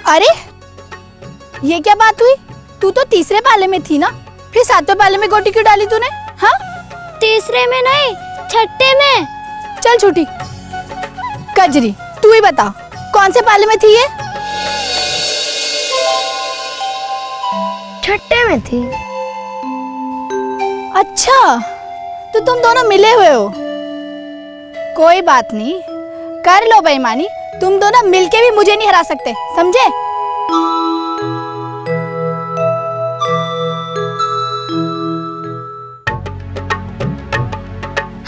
अरे ये क्या बात हुई? तू तो तीसरे पाले में थी ना, फिर सातवें पाले में गोटी क्यों डाली तूने? हाँ, तीसरे में नहीं, छठे में। चल झूठी कजरी, तू ही बता कौन से पाले में थी ये? छठे में थी। अच्छा, तो तुम दोनों मिले हुए हो। कोई बात नहीं, कर लो बेईमानी, तुम दोनों मिलके भी मुझे नहीं हरा सकते, समझे?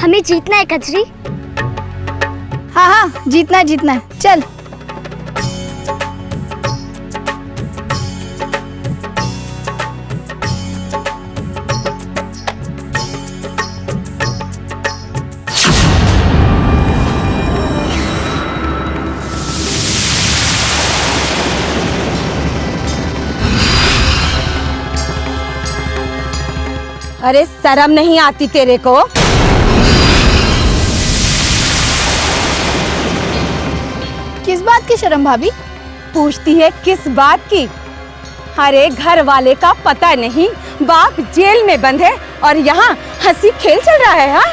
हमें जीतना है कजरी। हाँ हाँ, जीतना है जीतना है, चल। अरे शर्म नहीं आती तेरे को? किस बात की शर्म भाभी? पूछती है किस बात की? अरे घर वाले का पता नहीं, बाप जेल में बंद है और यहाँ हंसी खेल चल रहा है। हाँ,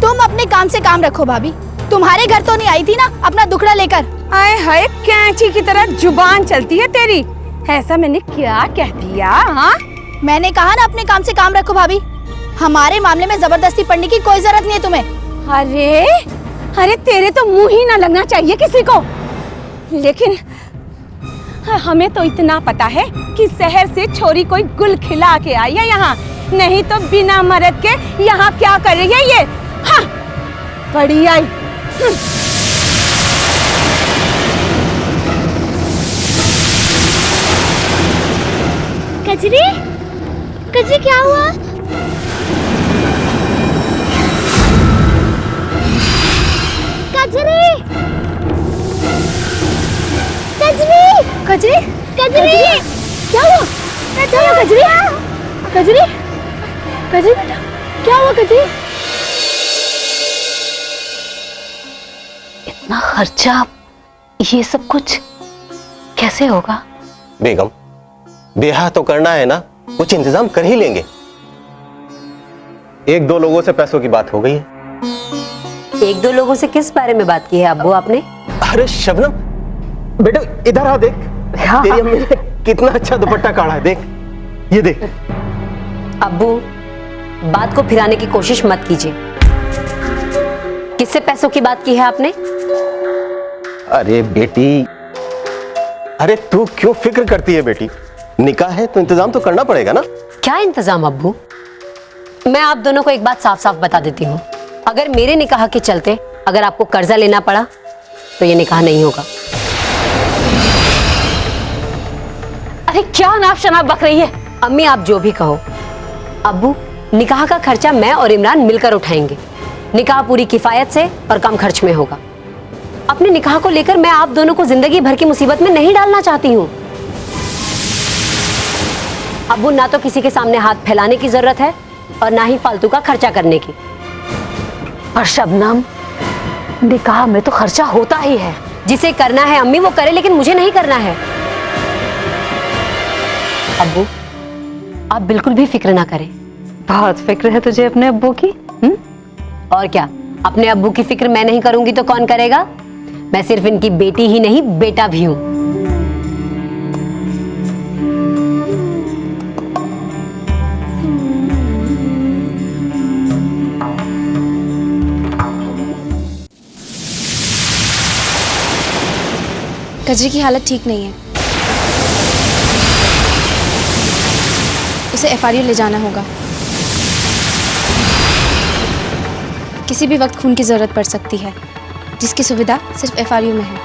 तुम अपने काम से काम रखो भाभी। तुम्हारे घर तो नहीं आई थी ना अपना दुखड़ा लेकर? आए हाय, कैंची की तरह जुबान चलती है तेरी। ऐसा मैंने क्या कह दिया? हाँ, मैंने कहा ना अपने काम से काम रखो भाभी। हमारे मामले में जबरदस्ती पड़ने की कोई जरूरत नहीं है तुम्हें। अरे अरे तेरे तो मुंह ही ना लगना चाहिए किसी को। लेकिन हमें तो इतना पता है कि शहर से छोरी कोई गुल खिला के आई है यहाँ, नहीं तो बिना मर्द के यहाँ क्या कर रही है ये? हाँ, बड़ी आई। कजरी, कजरी क्या हुआ? कजरी, कजरी, कजरी, कजरी, क्या हुआ? क्या हुआ कजरी? कजरी, कजरी बेटा, क्या हुआ कजरी? इतना खर्चा, ये सब कुछ कैसे होगा? बेगम, ब्याह तो करना है ना, कुछ इंतजाम कर ही लेंगे। एक दो लोगों से पैसों की बात हो गई है। एक दो लोगों से किस बारे में बात की है अब्बू आपने? अरे शबनम बेटा, इधर आ, देख तेरी अम्मी ने कितना अच्छा दुपट्टा काढ़ा है, देख ये देख। अब्बू, बात को फिराने की कोशिश मत कीजिए। किससे पैसों की बात की है आपने? अरे बेटी, अरे तू क्यों फिक्र करती है बेटी? निकाह है तो इंतजाम तो करना पड़ेगा ना। क्या इंतजाम अब्बू? मैं आप दोनों को एक बात साफ साफ बता देती हूँ, अगर मेरे निकाह के चलते अगर आपको कर्जा लेना पड़ा तो ये निकाह नहीं होगा। अरे क्या नाप शनाप बक रही है? अम्मी आप जो भी कहो, अब्बू निकाह का खर्चा मैं और इमरान मिलकर उठाएंगे। निकाह पूरी किफायत से और कम खर्च में होगा। अपने निकाह को लेकर मैं आप दोनों को जिंदगी भर की मुसीबत में नहीं डालना चाहती हूँ। अब्बू, ना तो किसी के सामने हाथ फैलाने की जरूरत है और ना ही फालतू का खर्चा करने की। और शबनम, निकाह में तो खर्चा होता ही है। जिसे करना है अम्मी वो करे, लेकिन मुझे नहीं करना है। अब्बू, आप बिल्कुल भी फिक्र ना करें। बहुत फिक्र है तुझे अपने अब्बू की? और क्या, अपने अब्बू की फिक्र मैं नहीं करूंगी तो कौन करेगा? मैं सिर्फ इनकी बेटी ही नहीं, बेटा भी हूं। कजरी की हालत ठीक नहीं है, उसे एफआरयू ले जाना होगा। किसी भी वक्त खून की जरूरत पड़ सकती है, जिसकी सुविधा सिर्फ एफआरयू में है।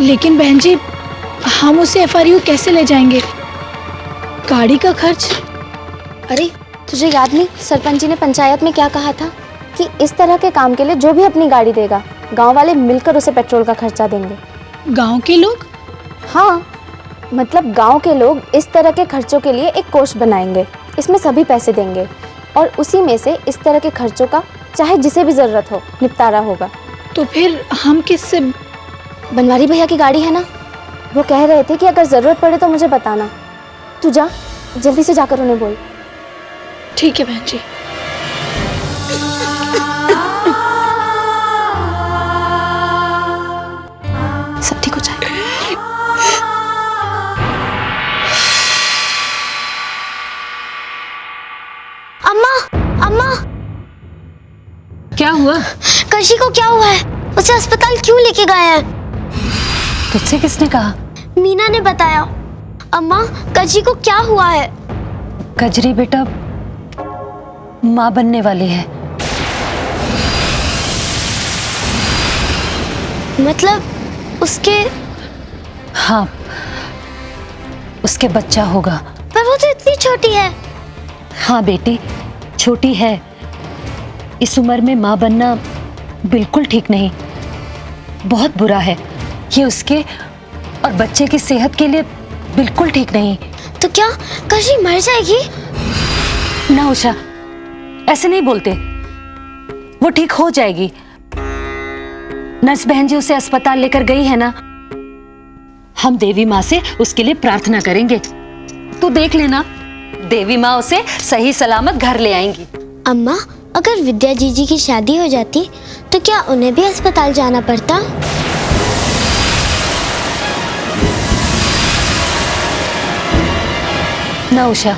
लेकिन बहन जी, हम उसे एफआरयू कैसे ले जाएंगे? गाड़ी का खर्च? अरे तुझे याद नहीं, सरपंच जी ने पंचायत में क्या कहा था कि इस तरह के काम के लिए जो भी अपनी गाड़ी देगा, गांव वाले मिलकर उसे पेट्रोल का खर्चा देंगे। गांव के लोग? हाँ, मतलब गांव के लोग इस तरह के खर्चों के लिए एक कोष बनाएंगे, इसमें सभी पैसे देंगे। और उसी में से इस तरह के खर्चों का चाहे जिसे भी ज़रूरत हो निपटारा होगा। तो फिर हम किससे? बनवारी भैया की गाड़ी है ना, वो कह रहे थे कि अगर ज़रूरत पड़े तो मुझे बताना। तू जा, जल्दी से जाकर उन्हें बोल। ठीक है बहन जी। सब ठीक हो जाएगा। अम्मा, अम्मा, क्या हुआ? कशी को क्या हुआ है? उसे अस्पताल क्यों लेके गए हैं? तुझसे किसने कहा? मीना ने बताया। अम्मा, कशी को क्या हुआ है? कजरी बेटा माँ बनने वाली है। मतलब उसके? हाँ, उसके बच्चा होगा। पर वो तो इतनी छोटी है। हाँ बेटी, छोटी है। इस उम्र में माँ बनना बिल्कुल ठीक नहीं, बहुत बुरा है। ये उसके और बच्चे की सेहत के लिए बिल्कुल ठीक नहीं। तो क्या कशी मर जाएगी? ना उषा, ऐसे नहीं बोलते। वो ठीक हो जाएगी। नर्स बहन जी उसे अस्पताल लेकर गई है ना, हम देवी माँ से उसके लिए प्रार्थना करेंगे। तू देख लेना, देवी माँ उसे सही सलामत घर ले आएंगी। अम्मा, अगर विद्या जीजी की शादी हो जाती तो क्या उन्हें भी अस्पताल जाना पड़ता? ना उषा,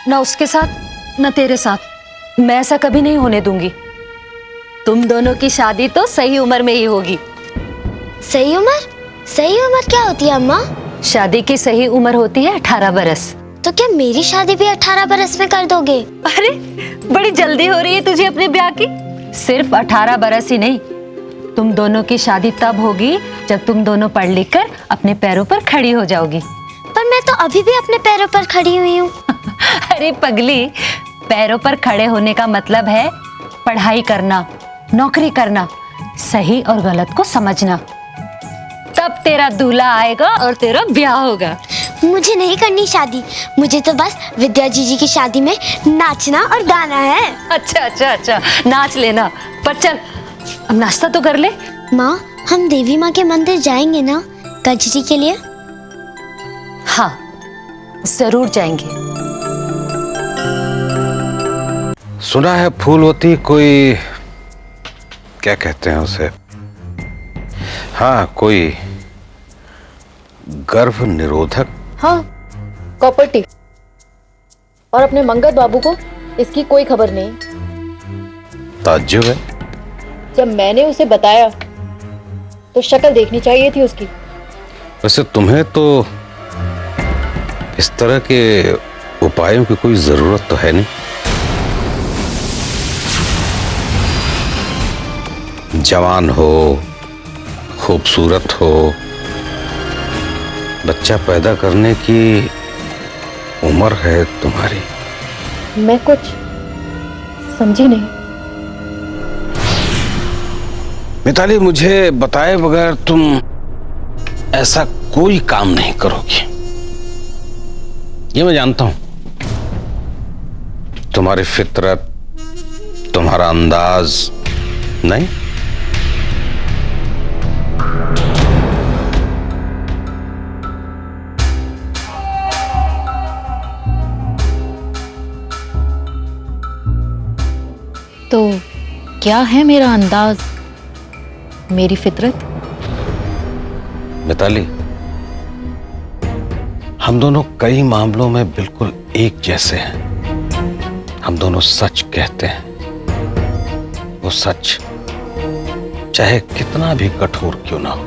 ना उसके साथ ना तेरे साथ। मैं ऐसा कभी नहीं होने दूंगी। तुम दोनों की शादी तो सही उम्र में ही होगी। सही उम्र? सही उम्र क्या होती है अम्मा? शादी की सही उम्र होती है 18 बरस। तो क्या मेरी शादी भी 18 बरस में कर दोगे? अरे बड़ी जल्दी हो रही है तुझे अपने ब्याह की। सिर्फ 18 बरस ही नहीं, तुम दोनों की शादी तब होगी जब तुम दोनों पढ़ लिख कर अपने पैरों पर खड़ी हो जाओगी। पर मैं तो अभी भी अपने पैरों पर खड़ी हुई हूँ। अरे पगली, पैरों पर खड़े होने का मतलब है पढ़ाई करना, नौकरी करना, सही और गलत को समझना। तब तेरा दूल्हा आएगा और तेरा ब्याह होगा। मुझे नहीं करनी शादी, मुझे तो बस विद्या जीजी की शादी में नाचना और गाना है। अच्छा अच्छा अच्छा, नाच लेना। पर चल अब नाश्ता तो कर ले। माँ, हम देवी माँ के मंदिर जाएंगे ना कजरी के लिए? हाँ, जरूर जाएंगे। सुना है फूलवती कोई, क्या कहते हैं उसे, हाँ कोई गर्भ निरोधक। हाँ, कॉपर्टी। और अपने मंगत बाबू को इसकी कोई खबर नहीं। ताज्जुब है। जब मैंने उसे बताया तो शक्ल देखनी चाहिए थी उसकी। वैसे तुम्हें तो इस तरह के उपायों की कोई जरूरत तो है नहीं। जवान हो, खूबसूरत हो, बच्चा पैदा करने की उम्र है तुम्हारी। मैं कुछ समझी नहीं। मिताली, मुझे बताए बगैर तुम ऐसा कोई काम नहीं करोगी, ये मैं जानता हूं। तुम्हारी फितरत, तुम्हारा अंदाज नहीं। तो क्या है मेरा अंदाज, मेरी फितरत? मिताली, हम दोनों कई मामलों में बिल्कुल एक जैसे हैं। हम दोनों सच कहते हैं, वो सच चाहे कितना भी कठोर क्यों ना हो।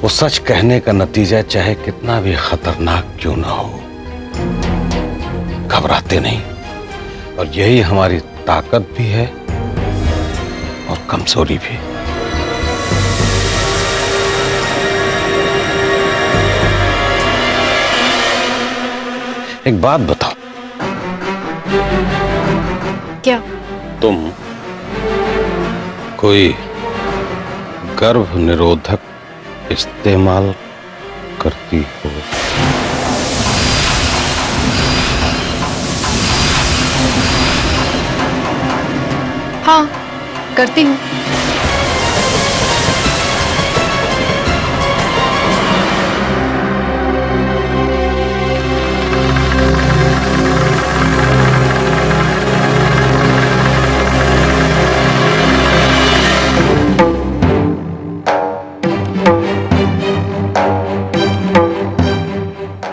वो सच कहने का नतीजा चाहे कितना भी खतरनाक क्यों ना हो। घबराते नहीं, और यही हमारी ताकत भी है और कमजोरी भी। एक बात बताओ, क्या? तुम कोई गर्भ निरोधक इस्तेमाल करती हो? हाँ, करती हूँ।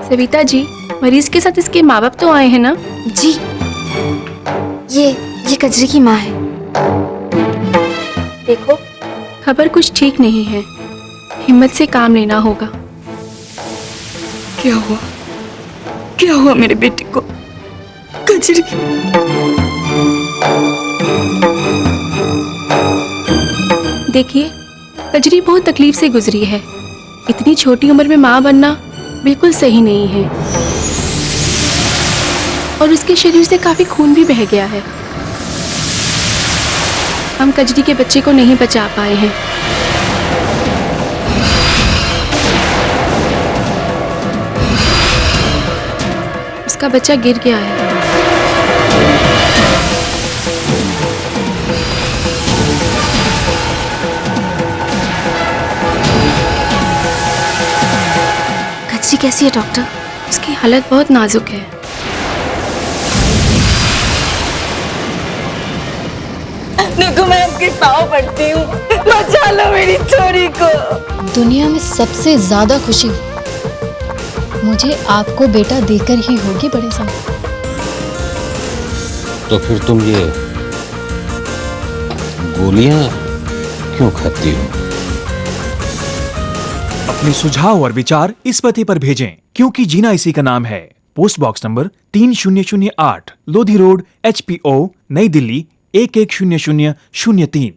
सविता जी, मरीज के साथ इसके माँ बाप तो आए हैं ना? जी, ये कजरी की माँ है। देखो, खबर कुछ ठीक नहीं है, हिम्मत से काम लेना होगा। क्या हुआ? क्या हुआ मेरे बेटे को? कजरी। देखिए, कजरी बहुत तकलीफ से गुजरी है। इतनी छोटी उम्र में माँ बनना बिल्कुल सही नहीं है, और उसके शरीर से काफी खून भी बह गया है। हम कजरी के बच्चे को नहीं बचा पाए हैं। उसका बच्चा गिर गया है। कजरी कैसी है डॉक्टर? उसकी हालत बहुत नाजुक है। देखो, मैं आपके पाँव पड़ती हूँ, बचा लो मेरी छोरी को। दुनिया में सबसे ज्यादा खुशी मुझे आपको बेटा देकर ही होगी बड़े साहब। तो फिर तुम ये गोलियां क्यों खाती हो? अपने सुझाव और विचार इस पते पर भेजें, क्योंकि जीना इसी का नाम है। Post box number 3008, Lodhi road, HPO, नई दिल्ली 110003।